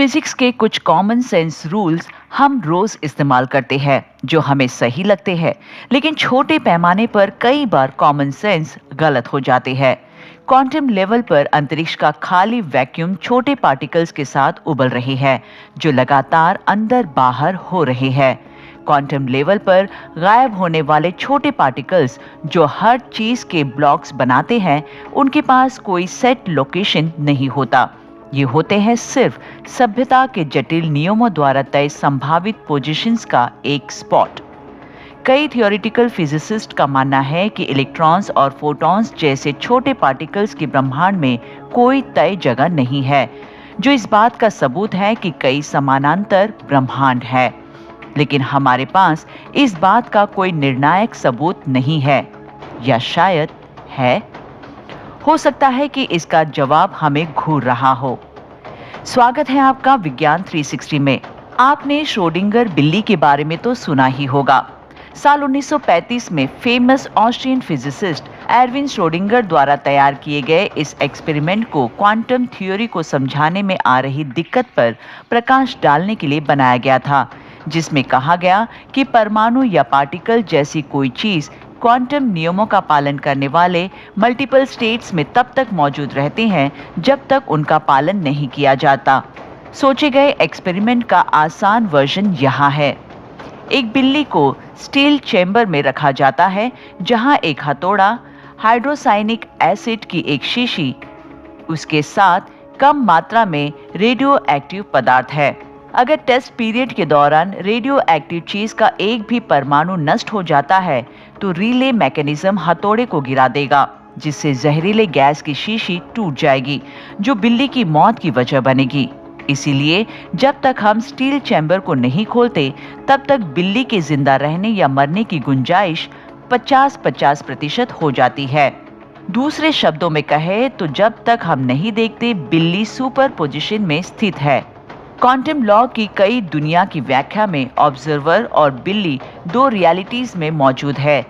Physics के कुछ common sense rules हम रोज इस्तेमाल करते हैं जो हमें सही लगते हैं, लेकिन छोटे पैमाने पर कई बार कॉमन सेंस गलत हो जाते हैं। क्वांटम लेवल पर अंतरिक्ष का खाली वैक्यूम छोटे पार्टिकल्स के साथ उबल रहे हैं जो लगातार अंदर बाहर हो रहे हैं। क्वांटम लेवल पर गायब होने वाले छोटे पार्टिकल्स जो हर चीज के ब्लॉक्स बनाते हैं, उनके पास कोई सेट लोकेशन नहीं होता। ये होते हैं सिर्फ सभ्यता के जटिल नियमों द्वारा तय संभावित पोजीशंस का एक स्पॉट। कई थियोरेटिकल फिजिसिस्ट का मानना है कि इलेक्ट्रॉन्स और फोटॉन्स जैसे छोटे पार्टिकल्स के ब्रह्मांड में कोई तय जगह नहीं है, जो इस बात का सबूत है कि कई समानांतर ब्रह्मांड है। लेकिन हमारे पास इस बात का कोई निर्णायक सबूत नहीं है, या शायद है। हो सकता है कि इसका जवाब हमें घूर रहा हो। स्वागत है आपका विज्ञान 360 में। आपने श्रोडिंगर बिल्ली के बारे में तो सुना ही होगा। साल 1935 में famous Austrian physicist Erwin Schrodinger द्वारा तैयार किए गए इस एक्सपेरिमेंट को क्वांटम थ्योरी को समझाने में आ रही दिक्कत पर प्रकाश डालने के लिए बनाया गया था, जिसमें कहा गया कि परमाणु या पार्टिकल जैसी कोई चीज क्वांटम नियमों का पालन करने वाले मल्टीपल स्टेट्स में तब तक मौजूद रहते हैं जब तक उनका पालन नहीं किया जाता। सोचे गए एक्सपेरिमेंट का आसान वर्जन यहाँ है। एक बिल्ली को स्टील चैम्बर में रखा जाता है जहाँ एक हथौड़ा, हाइड्रोसाइनिक एसिड की एक शीशी, उसके साथ कम मात्रा में रेडियो एक्टिव पदार्थ है। अगर टेस्ट पीरियड के दौरान रेडियो एक्टिव चीज का एक भी परमाणु नष्ट हो जाता है तो रिले मैकेनिज्म हथौड़े को गिरा देगा, जिससे जहरीले गैस की शीशी टूट जाएगी, जो बिल्ली की मौत की वजह बनेगी। इसीलिए जब तक हम स्टील चैम्बर को नहीं खोलते, तब तक बिल्ली के जिंदा रहने या मरने की गुंजाइश 50-50% हो जाती है। दूसरे शब्दों में कहे तो जब तक हम नहीं देखते, बिल्ली सुपर पोजिशन में स्थित है। क्वांटम लॉ की कई दुनिया की व्याख्या में ऑब्जर्वर और बिल्ली दो रियलिटीज में मौजूद है।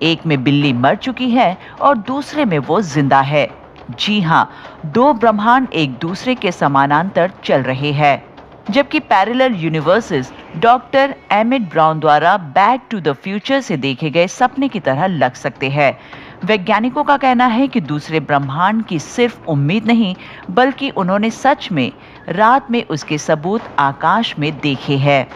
एक में बिल्ली मर चुकी है और दूसरे में वो जिंदा है। जी हाँ, दो ब्रह्मांड एक दूसरे के समानांतर चल रहे हैं। जबकि parallel universes doctor emit brown द्वारा बैक टू द फ्यूचर से देखे गए सपने की तरह लग सकते हैं। वैज्ञानिकों का कहना है कि दूसरे ब्रह्मांड की सिर्फ उम्मीद नहीं, बल्कि उन्होंने सच में रात में उसके सबूत आकाश में देखे हैं।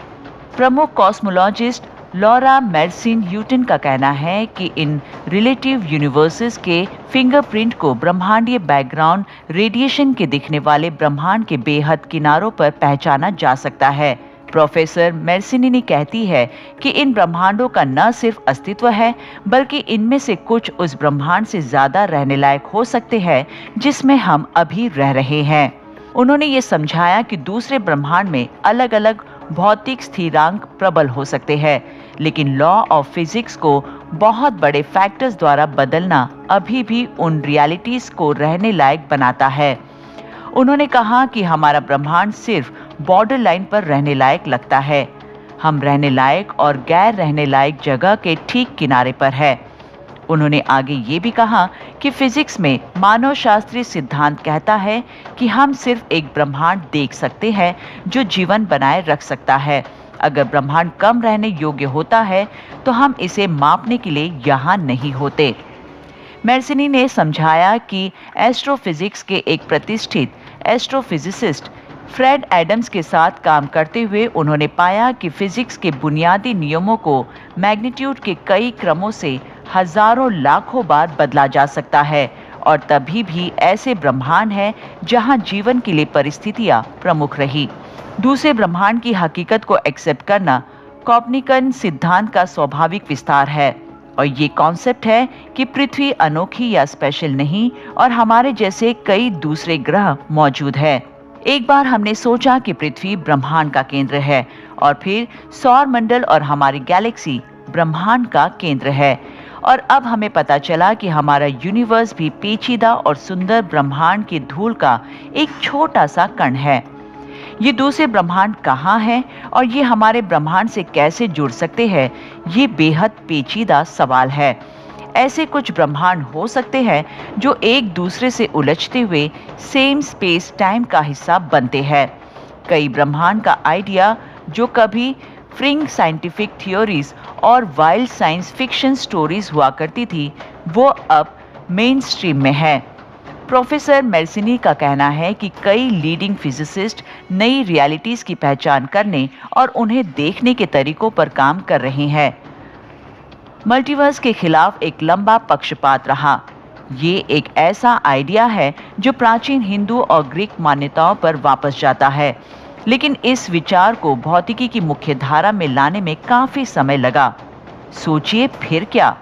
प्रमुख कॉस्मोलॉजिस्ट लॉरा मेर्सिन ह्यूटन का कहना है कि इन रिलेटिव यूनिवर्सेस के फिंगरप्रिंट को ब्रह्मांडीय बैकग्राउंड रेडिएशन के दिखने वाले ब्रह्मांड के बेहद किनारों पर पहचाना जा सकता है। प्रोफेसर मेर्सिनी कहती है कि इन ब्रह्मांडों का न सिर्फ अस्तित्व है, बल्कि इनमें से कुछ उस ब्रह्मांड से ज्यादा रहने लायक हो सकते हैं जिसमें हम अभी रह रहे हैं। उन्होंने ये समझाया कि दूसरे ब्रह्मांड में अलग अलग भौतिक स्थिरांक प्रबल हो सकते हैं, लेकिन लॉ ऑफ फिजिक्स को बहुत बड़े फैक्टर्स द्वारा बदलना अभी भी उन रियलिटीज को रहने लायक बनाता है। उन्होंने कहा कि हमारा ब्रह्मांड सिर्फ बॉर्डर लाइन पर रहने लायक लगता है। हम रहने लायक और गैर रहने लायक जगह के ठीक किनारे पर है। उन्होंने आगे ये भी कहा कि फिजिक्स में मानव शास्त्रीय सिद्धांत कहता है कि हम सिर्फ एक ब्रह्मांड देख सकते हैं जो जीवन बनाए रख सकता है। अगर ब्रह्मांड कम रहने योग्य होता है तो हम इसे मापने के लिए यहाँ नहीं होते। मेर्सिनी ने समझाया कि एस्ट्रोफिजिक्स के एक प्रतिष्ठित एस्ट्रोफिजिसिस्ट फ्रेड एडम्स के साथ काम करते हुए उन्होंने पाया कि फिजिक्स के बुनियादी नियमों को मैग्नीट्यूड के कई क्रमों से हजारों लाखों बार बदला जा सकता है, और तभी भी ऐसे ब्रह्मांड हैं जहां जीवन के लिए परिस्थितियां प्रमुख रही। दूसरे ब्रह्मांड की हकीकत को एक्सेप्ट करना कोपरनिकन सिद्धांत का स्वाभाविक विस्तार है, और ये कॉन्सेप्ट है कि पृथ्वी अनोखी या स्पेशल नहीं और हमारे जैसे कई दूसरे ग्रह मौजूद है। एक बार हमने सोचा कि पृथ्वी ब्रह्मांड का केंद्र है, और फिर सौर मंडल और हमारी गैलेक्सी ब्रह्मांड का केंद्र है, और अब हमें पता चला कि हमारा यूनिवर्स भी पेचीदा और सुंदर ब्रह्मांड की धूल का एक छोटा सा कण है। ये दूसरे ब्रह्मांड कहाँ हैं और ये हमारे ब्रह्मांड से कैसे जुड़ सकते हैं, ये बेहद पेचीदा सवाल है। ऐसे कुछ ब्रह्मांड हो सकते हैं जो एक दूसरे से उलझते हुए सेम स्पेस टाइम का हिस्सा बनते हैं। कई ब्रह्मांड का आइडिया जो कभी फ्रिंग साइंटिफिक थ्योरीज और वाइल्ड साइंस फिक्शन स्टोरीज हुआ करती थी, वो अब मेन स्ट्रीम में है। प्रोफेसर मेर्सिनी का कहना है कि कई लीडिंग फिजिसिस्ट नई रियलिटीज की पहचान करने और उन्हें देखने के तरीकों पर काम कर रहे हैं। मल्टीवर्स के खिलाफ एक लंबा पक्षपात रहा। ये एक ऐसा आइडिया है जो प्राचीन हिंदू और ग्रीक मान्यताओं पर वापस जाता है, लेकिन इस विचार को भौतिकी की मुख्य धारा में लाने में काफी समय लगा। सोचिए फिर क्या,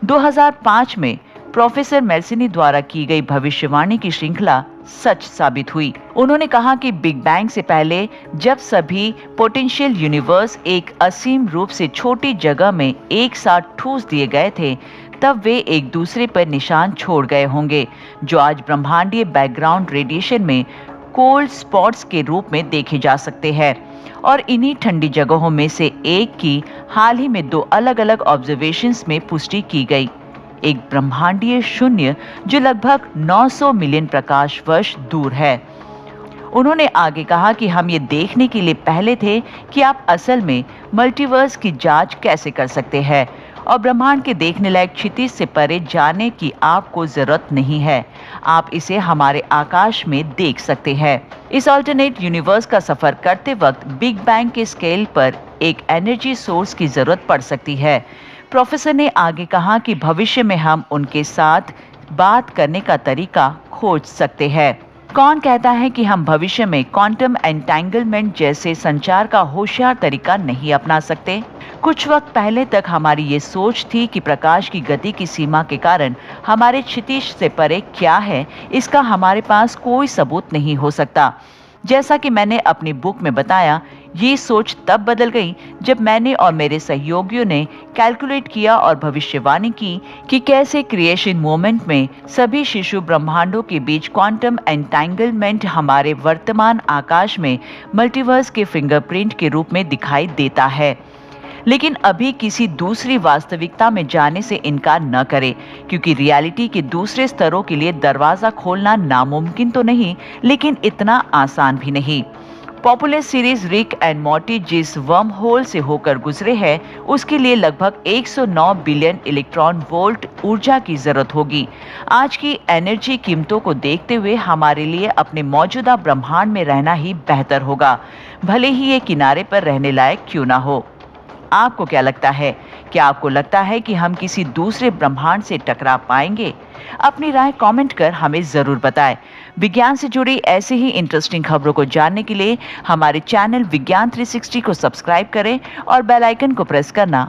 2005 में प्रोफेसर मेर्सिनी द्वारा की गई भविष्यवाणी की श्रृंखला सच साबित हुई। उन्होंने कहा कि बिग बैंग से पहले जब सभी पोटेंशियल यूनिवर्स एक असीम रूप से छोटी जगह में एक साथ ठूस दिए गए थे, तब वे एक दूसरे पर निशान छोड़ गए होंगे, जो आज ब्रह्मांडीय बैकग्राउंड रेडिएशन में कोल्ड स्पॉट्स के रूप में देखे जा सकते हैं। और इन्हीं ठंडी जगहों में से एक की हाल ही में 2 अलग-अलग ऑब्जर्वेशंस में पुष्टि की गई। एक ब्रह्मांडीय शून्य जो लगभग 900 मिलियन प्रकाश वर्ष दूर है। उन्होंने आगे कहा कि हम ये देखने के लिए पहले थे कि आप असल में मल्टीवर्स की जांच कैसे कर सकते हैं और ब्रह्मांड के देखने लायक क्षितिज से परे जाने की आपको जरूरत नहीं है। आप इसे हमारे आकाश में देख सकते हैं। इस अल्टरनेट यूनिवर्स का सफर करते वक्त बिग बैंग के स्केल पर एक एनर्जी सोर्स की जरूरत पड़ सकती है। प्रोफेसर ने आगे कहा कि भविष्य में हम उनके साथ बात करने का तरीका खोज सकते हैं। कौन कहता है कि हम भविष्य में क्वांटम एंटेंगलमेंट जैसे संचार का होशियार तरीका नहीं अपना सकते? कुछ वक्त पहले तक हमारी ये सोच थी कि प्रकाश की गति की सीमा के कारण हमारे क्षितिज से परे क्या है, इसका हमारे पास कोई सबूत नहीं हो सकता। जैसा कि मैंने अपनी बुक में बताया, ये सोच तब बदल गई जब मैंने और मेरे सहयोगियों ने कैलकुलेट किया और भविष्यवाणी की कि कैसे क्रिएशन मोमेंट में सभी शिशु ब्रह्मांडों के बीच क्वांटम एंटेंगलमेंट हमारे वर्तमान आकाश में मल्टीवर्स के फिंगरप्रिंट के रूप में दिखाई देता है। लेकिन अभी किसी दूसरी वास्तविकता में जाने से इनकार न करें, क्योंकि रियलिटी के दूसरे स्तरों के लिए दरवाजा खोलना नामुमकिन तो नहीं, लेकिन इतना आसान भी नहीं। Popular series Rick and Morty जिस वर्म होल से होकर गुजरे हैं, उसके लिए लगभग 109 बिलियन इलेक्ट्रॉन वोल्ट ऊर्जा की जरूरत होगी। आज की एनर्जी कीमतों को देखते हुए हमारे लिए अपने मौजूदा ब्रह्मांड में रहना ही बेहतर होगा, भले ही ये किनारे पर रहने लायक क्यों ना हो। आपको क्या लगता है? क्या आपको लगता है कि हम किसी दूसरे ब्रह्मांड से टकरा पाएंगे? अपनी राय कमेंट कर हमें जरूर बताएं। विज्ञान से जुड़ी ऐसे ही इंटरेस्टिंग खबरों को जानने के लिए हमारे चैनल विज्ञान 360 को सब्सक्राइब करें और बेल आइकन को प्रेस करना